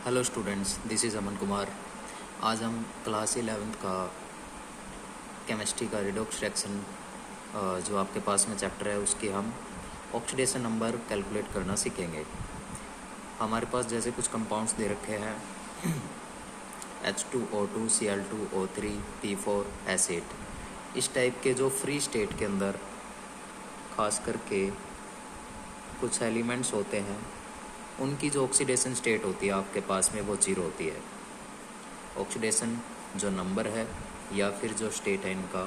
Hello students, this is Aman Kumar. आज हम class 11th का केमिस्ट्री का रिडॉक्स रिएक्शन जो आपके पास में चैप्टर है उसके हम ऑक्सीडेशन नंबर कैलकुलेट करना सीखेंगे। हमारे पास जैसे कुछ कंपाउंड्स दे रखे हैं H2O2 Cl2O3 P4 एसिड। इस टाइप के जो फ्री स्टेट के अंदर खास करके कुछ एलिमेंट्स होते हैं उनकी जो ऑक्सीडेशन स्टेट होती है आपके पास में वो जीरो होती है। ऑक्सीडेशन जो नंबर है या फिर जो स्टेट है इनका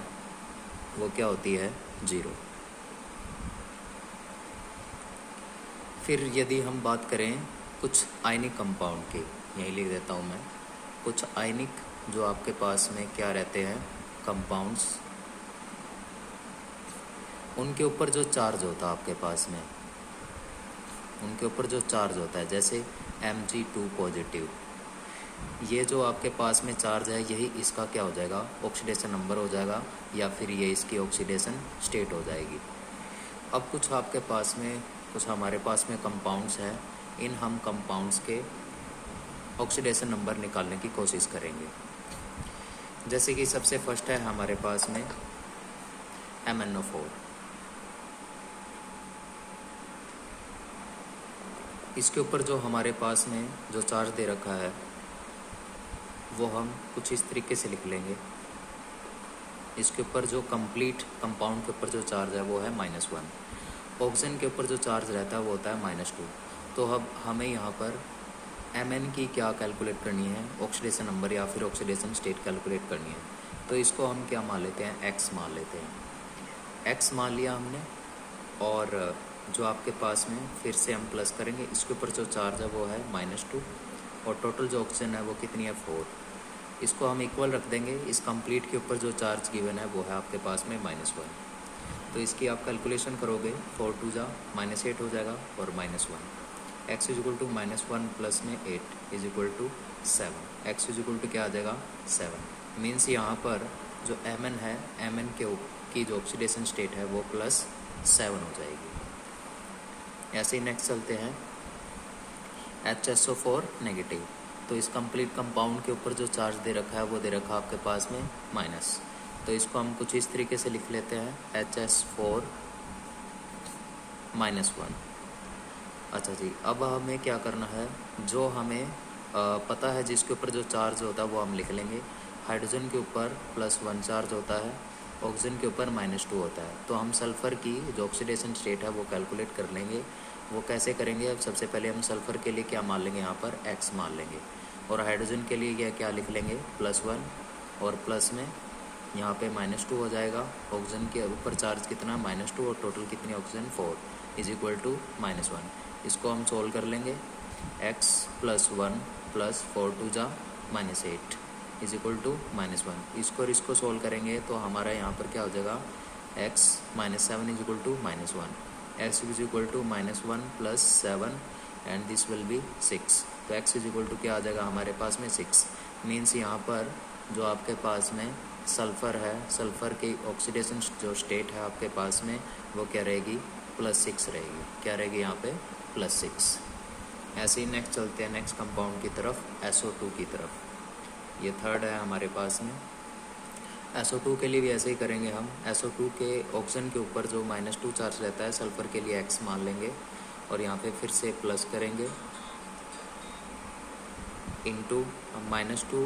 वो क्या होती है, जीरो। फिर यदि हम बात करें कुछ आयनिक कंपाउंड की, यही लिख देता हूँ मैं, कुछ आयनिक जो आपके पास में क्या रहते हैं कंपाउंड्स, उनके ऊपर जो चार्ज होता है आपके पास में, उनके ऊपर जो चार्ज होता है जैसे Mg2 पॉजिटिव, ये जो आपके पास में चार्ज है यही इसका क्या हो जाएगा, ऑक्सीडेशन नंबर हो जाएगा या फिर ये इसकी ऑक्सीडेशन स्टेट हो जाएगी। अब कुछ आपके पास में, कुछ हमारे पास में कंपाउंड्स हैं, इन हम कंपाउंड्स के ऑक्सीडेशन नंबर निकालने की कोशिश करेंगे। जैसे कि सबसे फर्स्ट है हमारे पास में MnO4। इसके ऊपर जो हमारे पास में जो चार्ज दे रखा है वो हम कुछ इस तरीके से लिख लेंगे। इसके ऊपर जो कंप्लीट कंपाउंड के ऊपर जो चार्ज है वो है -1। ऑक्सीजन के ऊपर जो चार्ज रहता है वो होता है -2। तो अब हमें यहाँ पर Mn की क्या कैलकुलेट करनी है, ऑक्सीडेशन नंबर या फिर ऑक्सीडेशन स्टेट कैलकुलेट करनी है। तो इसको हम क्या मान लेते हैं, x मान लेते हैं। x मान लिया हमने और जो आपके पास में फिर से हम प्लस करेंगे, इसके ऊपर जो चार्ज है वो है -2 और टोटल जो ऑक्सीजन है वो कितनी है, 4। इसको हम इक्वल रख देंगे, इस कंप्लीट के ऊपर जो चार्ज गिवन है वो है आपके पास में -1। तो इसकी आप कैलकुलेशन करोगे, 4 2 जा -8 हो जाएगा और -1। x is equal to -1 plus में 8 is equal to 7। x is equal to क्या आ जाएगा, 7। मीन्स यहाँ पर जो Mn है, Mn की जो ऑक्सीडेशन स्टेट है वो +7 हो जाएगी। ऐसे ही नेक्स्ट चलते हैं HSO4 नेगेटिव। तो इस कंप्लीट कंपाउंड के ऊपर जो चार्ज दे रखा है वो दे रखा है आपके पास में माइनस। तो इसको हम कुछ इस तरीके से लिख लेते हैं HS4 -1। अच्छा जी, अब हमें क्या करना है, जो हमें पता है जिसके ऊपर जो चार्ज होता है वो हम लिख लेंगे। हाइड्रोजन के ऊपर +1 चार्ज होता है, ऑक्सीजन के ऊपर -2 होता है। तो हम सल्फ़र की जो ऑक्सीडेशन स्टेट है वो कैलकुलेट कर लेंगे। वो कैसे करेंगे, अब सबसे पहले हम सल्फ़र के लिए क्या मान लेंगे, यहाँ पर x मान लेंगे और हाइड्रोजन के लिए यह क्या लिख लेंगे, +1 और प्लस में यहाँ पे -2 हो जाएगा। ऑक्सीजन के ऊपर चार्ज कितना, -2 और टोटल कितनी ऑक्सीजन, 4 इज इक्वल टू -1। इसको हम सोल्व कर लेंगे, x + 1 + 4 2 जा -8 इज इक्वल टू -1। इसको और इसको सोल्व करेंगे तो हमारा यहाँ पर क्या हो जाएगा, x -7 is equal to -1। x is equal to -1 + 7 and this will be 6। तो x इज इक्वल टू क्या आ जाएगा हमारे पास में 6। मीन्स यहाँ पर जो आपके पास में सल्फ़र है, सल्फ़र की ऑक्सीडेशन जो स्टेट है आपके पास में वो क्या रहेगी, +6 रहेगी। क्या रहेगी यहाँ पे, +6। ऐसे ही नेक्स्ट चलते हैं नेक्स्ट कंपाउंड की तरफ, SO2 की तरफ। ये थर्ड है हमारे पास में। SO2 के लिए भी ऐसे ही करेंगे हम। SO2 के ऑक्सीजन के ऊपर जो -2 चार्ज रहता है, सल्फ़र के लिए x मान लेंगे और यहाँ पे फिर से प्लस करेंगे, इंटू -2